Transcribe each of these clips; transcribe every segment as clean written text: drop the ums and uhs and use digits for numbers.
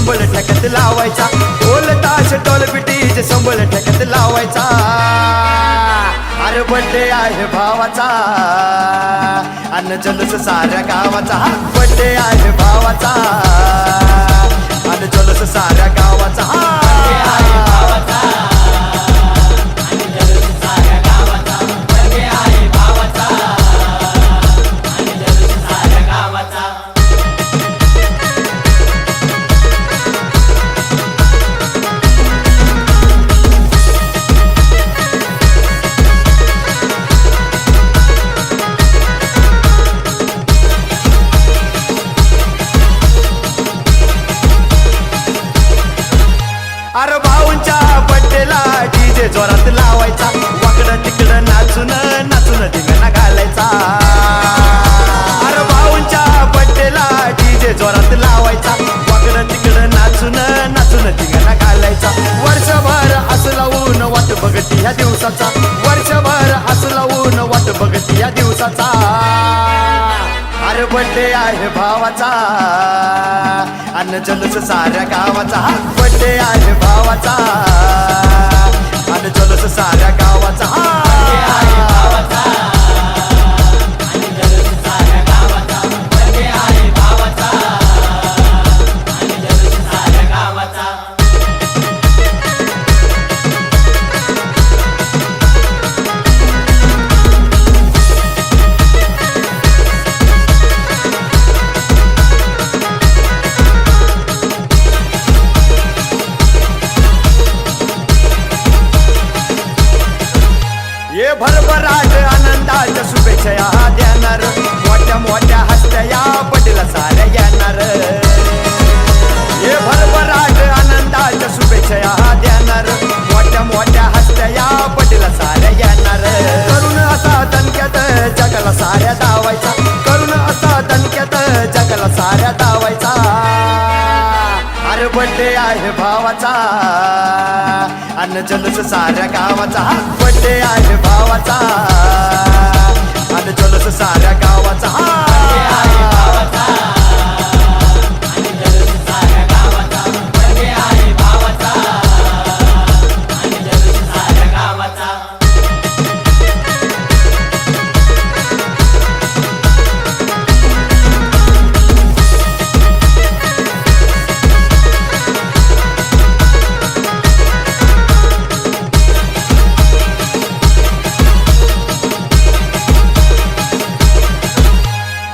संबळ ठेक्यात लावायचा, ढोल ताश टोल पिटीचे संबळ ठेक्यात लावायचा. अरे बर्थडे आहे भावाचा अन जल्लोष साऱ्या गावाचा. बर्थडे आहे भावाचा अन जल्लोष साऱ्या गावाचा. अरे भाऊंच्या बड्डेला डीजे जोरात लावायचा, वाकडं तिकडं नाचून नाचून धिंगाणा घालायचा. अरे भाऊंच्या बड्डेला डीजे जोरात लावायचा, वाकडं तिकडं नाचून नाचून धिंगाणा घालायचा. वर्षभर असं लावून वाट बघती ह्या दिवसाचा, वर्षभर असं लावून वाट बघती ह्या दिवसाचा. अरे बर्थडे आहे भावाचा अन जल्लोष साऱ्या गावाचा. बर्थडे आहे भावाचा अन जल्लोष साऱ्या गावाचा. ये भरभराट आनंदाच्या शुभेच्छा या देणार, मोठ्या मोठ्या हस्त्या या बड्डेला साऱ्या येणार. ये भरभराट आनंदाच्या शुभेच्छा या देणार, मोठ्या मोठ्या हस्त्या या बड्डेला साऱ्या येणार. करून असा दणक्यात जगाला साऱ्या दावायचा, करून असा दणक्यात जगाला साऱ्या दावायचा. अरे बर्थडे आहे भावाचा अन जल्लोष साऱ्या गावाचा. बर्थडे आहे भावाचा अन जल्लोष साऱ्या गावाचा.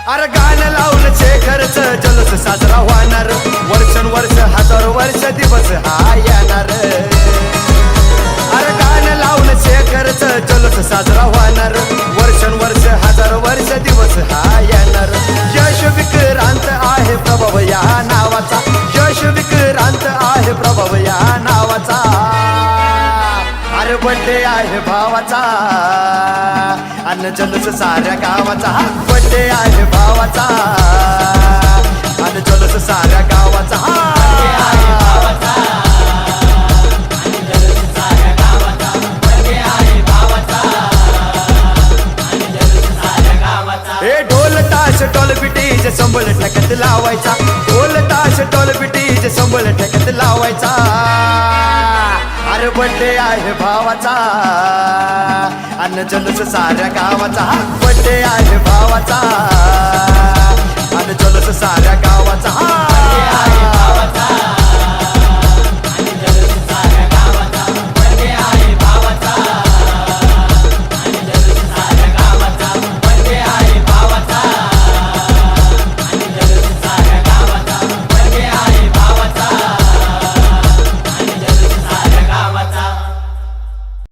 अरे गाणं लावलं शेखरच जल्लोष साजरा होणार, वर्षानुवर्ष हजारो वर्ष दिवस हा येणार. अरे गाणं लावलं शेखरच जल्लोष साजरा होणार, वर्षानुवर्ष हजारो वर्ष दिवस हा येणार. यश विक्रांत आहे प्रभाव या नावाचा, यश विक्रांत आहे प्रभाव या नावाचा. अरे बर्थडे आहे भावाचा अन जल्लोष साऱ्या गावाचा. बर्थडे आहे भावाचा अन जल्लोष साऱ्या गावाचा. हे ढोल ताश टोल पिटीचे संबळ ठेक्यात लावायचा, ढोल ताश टोल पिटीचे संबळ ठेक्यात लावायचा. अरे बर्थडे आहे भावाचा अन जल्लोष साऱ्या गावाचा. बर्थडे आहे भावाचा